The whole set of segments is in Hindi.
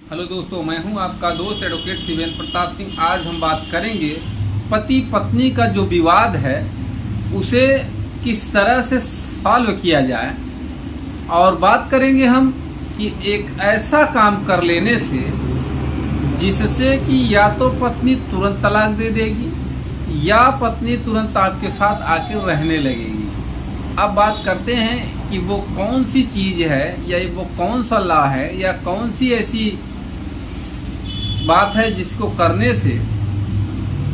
हेलो दोस्तों, मैं हूं आपका दोस्त एडवोकेट शिवेंद्र प्रताप सिंह। आज हम बात करेंगे पति पत्नी का जो विवाद है उसे किस तरह से सॉल्व किया जाए, और बात करेंगे हम कि एक ऐसा काम कर लेने से जिससे कि या तो पत्नी तुरंत तलाक दे देगी या पत्नी तुरंत आपके साथ आकर रहने लगेगी। अब बात करते हैं कि वो कौन सी चीज़ है या वो कौन सा लॉ है या कौन सी ऐसी बात है जिसको करने से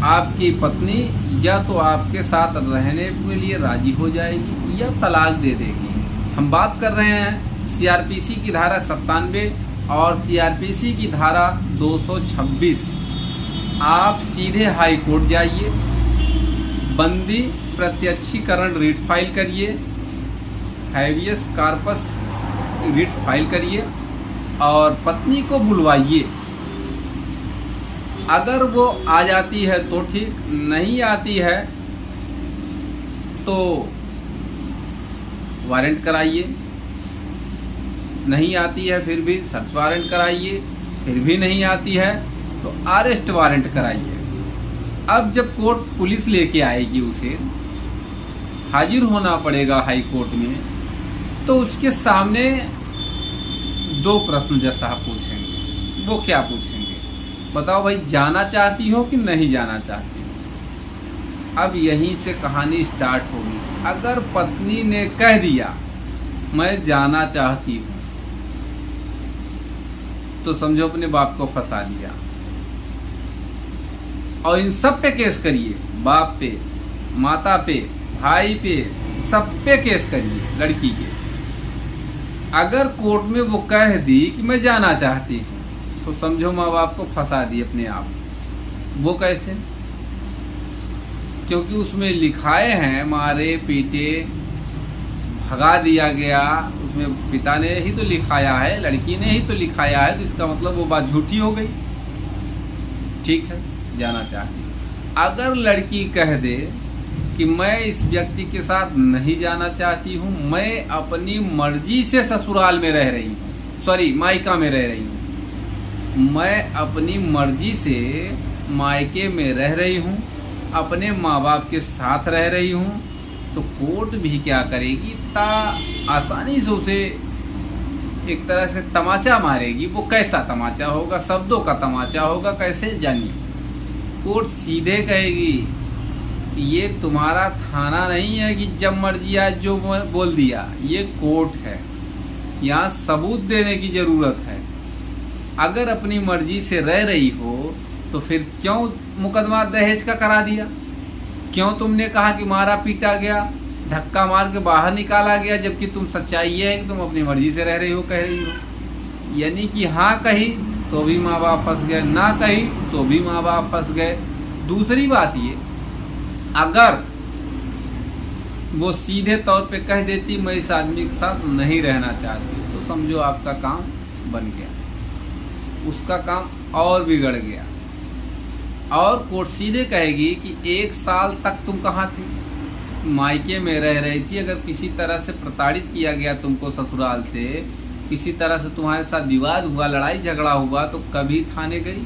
आपकी पत्नी या तो आपके साथ रहने के लिए राजी हो जाएगी या तलाक दे देगी। हम बात कर रहे हैं सीआरपीसी की धारा 97 और सीआरपीसी की धारा 226। आप सीधे हाई कोर्ट जाइए, बंदी प्रत्यक्षीकरण रिट फाइल करिए, हैवियस कॉर्पस रिट फाइल करिए और पत्नी को बुलवाइए। अगर वो आ जाती है तो ठीक, नहीं आती है तो वारंट कराइए, नहीं आती है फिर भी सर्च वारंट कराइए, फिर भी नहीं आती है तो अरेस्ट वारंट कराइए। अब जब कोर्ट पुलिस लेके आएगी, उसे हाजिर होना पड़ेगा हाई कोर्ट में, तो उसके सामने दो प्रश्न जैसा पूछेंगे। वो क्या पूछेंगे? बताओ भाई, जाना चाहती हो कि नहीं जाना चाहती हो? अब यहीं से कहानी स्टार्ट होगी। अगर पत्नी ने कह दिया मैं जाना चाहती हूं, तो समझो अपने बाप को फंसा दिया। और इन सब पे केस करिए, बाप पे, माता पे, भाई पे, सब पे केस करिए लड़की के। अगर कोर्ट में वो कह दी कि मैं जाना चाहती हूँ, तो समझो माँ बाप को फंसा दी अपने आप। वो कैसे? क्योंकि उसमें लिखाए हैं मारे पीटे भगा दिया गया, उसमें पिता ने ही तो लिखाया है, लड़की ने ही तो लिखाया है, तो इसका मतलब वो बात झूठी हो गई। ठीक है, जाना चाहती। अगर लड़की कह दे कि मैं इस व्यक्ति के साथ नहीं जाना चाहती हूँ, मैं अपनी मर्जी से ससुराल में रह रही हूँ, सॉरी मायका में रह रही हूँ, मैं अपनी मर्जी से मायके में रह रही हूँ, अपने माँ बाप के साथ रह रही हूँ, तो कोर्ट भी क्या करेगी? आसानी से उसे एक तरह से तमाचा मारेगी। वो कैसा तमाचा होगा? शब्दों का तमाचा होगा। कैसे? जानिए। कोर्ट सीधे कहेगी ये तुम्हारा थाना नहीं है कि जब मर्जी आज जो बोल दिया। ये कोर्ट है, यहाँ सबूत देने की जरूरत है। अगर अपनी मर्जी से रह रही हो तो फिर क्यों मुकदमा दहेज का करा दिया? क्यों तुमने कहा कि मारा पीटा गया, धक्का मार के बाहर निकाला गया, जबकि तुम सच्चाई ये है कि तुम अपनी मर्जी से रह रही हो, कह रही हो। यानी कि हाँ कही तो भी माँ बाप फंस गए, ना कही तो भी माँ बाप फंस गए। दूसरी बात ये, अगर वो सीधे तौर पे कह देती मैं इस आदमी के साथ नहीं रहना चाहती, तो समझो आपका काम बन गया, उसका काम और बिगड़ गया। और कोर्ट सीधे कहेगी कि 1 साल तक तुम कहाँ थी? मायके में रह रही थी। अगर किसी तरह से प्रताड़ित किया गया तुमको ससुराल से, किसी तरह से तुम्हारे साथ विवाद हुआ, लड़ाई झगड़ा हुआ, तो कभी थाने गई?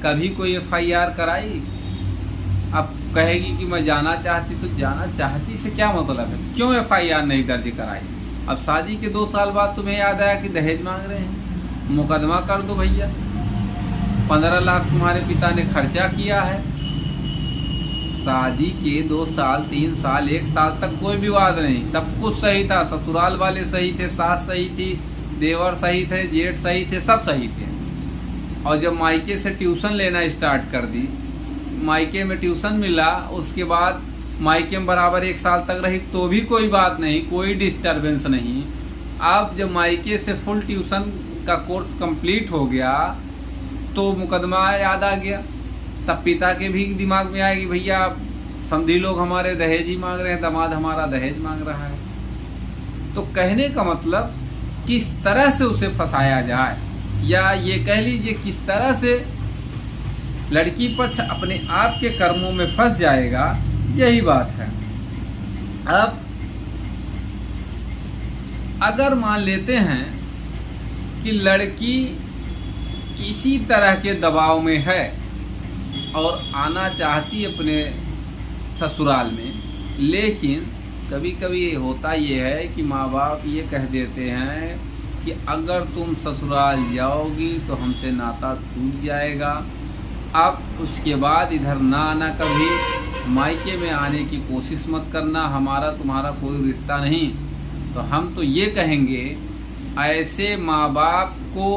कभी कोई FIR कराई? अब कहेगी कि मैं जाना चाहती, तो जाना चाहती से क्या मतलब है? क्यों FIR नहीं दर्ज कराई? अब शादी के 2 साल बाद तुम्हें याद आया कि दहेज मांग रहे हैं, मुकदमा कर दो भैया। 15 लाख तुम्हारे पिता ने खर्चा किया है। शादी के 2 साल, 3 साल, 1 साल तक कोई विवाद नहीं, सब कुछ सही था। ससुराल वाले सही थे, सास सही थी, देवर सही थे, जेठ सही थे, सब सही थे। और जब मायके से ट्यूशन लेना स्टार्ट कर दी, मायके में ट्यूशन मिला, उसके बाद मायके में बराबर 1 साल तक रही, तो भी कोई बात नहीं, कोई डिस्टरबेंस नहीं। अब जब मायके से फुल ट्यूशन का कोर्स कंप्लीट हो गया तो मुकदमा याद आ गया। तब पिता के भी दिमाग में आएगी भैया समधी लोग हमारे दहेज ही मांग रहे हैं, दामाद हमारा दहेज मांग रहा है। तो कहने का मतलब किस तरह से उसे फंसाया जाए, या ये कह लीजिए किस तरह से लड़की पक्ष अपने आप के कर्मों में फंस जाएगा, यही बात है। अब अगर मान लेते हैं कि लड़की इसी तरह के दबाव में है और आना चाहती अपने ससुराल में, लेकिन कभी कभी होता ये है कि माँ बाप ये कह देते हैं कि अगर तुम ससुराल जाओगी तो हमसे नाता टूट जाएगा, अब उसके बाद इधर ना आना, कभी मायके में आने की कोशिश मत करना, हमारा तुम्हारा कोई रिश्ता नहीं। तो हम तो ये कहेंगे ऐसे माँ बाप को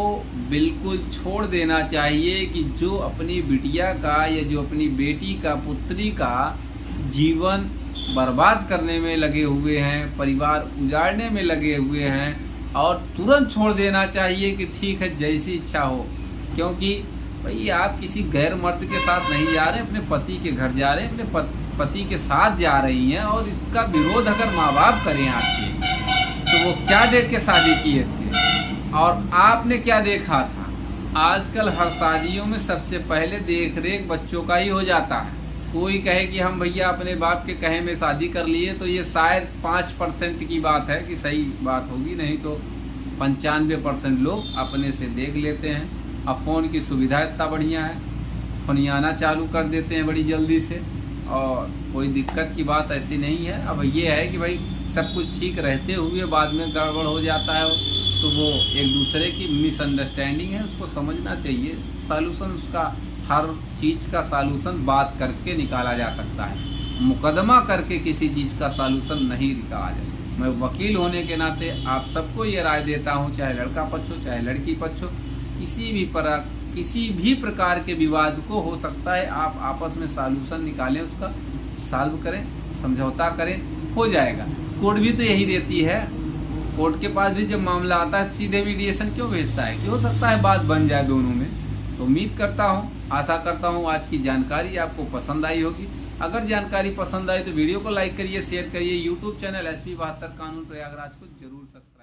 बिल्कुल छोड़ देना चाहिए कि जो अपनी बिटिया का या जो अपनी बेटी का, पुत्री का जीवन बर्बाद करने में लगे हुए हैं, परिवार उजाड़ने में लगे हुए हैं, और तुरंत छोड़ देना चाहिए कि ठीक है जैसी इच्छा हो। क्योंकि भाई आप किसी गैर मर्द के साथ नहीं जा रहे, अपने पति के घर जा रहे हैं, अपने पति के साथ जा रही हैं, और इसका विरोध अगर माँ बाप करें आपके, तो वो क्या देख के शादी किए थे और आपने क्या देखा था। आजकल हर शादियों में सबसे पहले देख रेख बच्चों का ही हो जाता है। कोई कहे कि हम भैया अपने बाप के कहे में शादी कर लिए, तो ये शायद 5% की बात है कि सही बात होगी, नहीं तो 95% लोग अपने से देख लेते हैं। अब फ़ोन की सुविधा इतना बढ़िया है, फोनियाना चालू कर देते हैं बड़ी जल्दी से, और कोई दिक्कत की बात ऐसी नहीं है। अब ये है कि भाई सब कुछ ठीक रहते हुए बाद में गड़बड़ हो जाता है, तो वो एक दूसरे की मिसअंडरस्टैंडिंग है, उसको समझना चाहिए। सॉल्यूशन उसका, हर चीज़ का सॉल्यूशन बात करके निकाला जा सकता है, मुकदमा करके किसी चीज़ का सॉल्यूशन नहीं निकाला जाए। मैं वकील होने के नाते आप सबको ये राय देता हूँ, चाहे लड़का पक्ष हो चाहे लड़की पक्ष हो, किसी भी प्रकार के विवाद को हो सकता है आप आपस में सॉल्यूशन निकालें, उसका सॉल्व करें, समझौता करें, हो जाएगा। कोर्ट भी तो यही देती है, कोर्ट के पास भी जब मामला आता है सीधे मीडिएशन क्यों भेजता है कि हो सकता है बात बन जाए दोनों में। तो उम्मीद करता हूँ, आशा करता हूँ आज की जानकारी आपको पसंद आई होगी। अगर जानकारी पसंद आई तो वीडियो को लाइक करिए, शेयर करिए। यूट्यूब चैनल SP 72 कानून प्रयागराज को जरूर सब्सक्राइब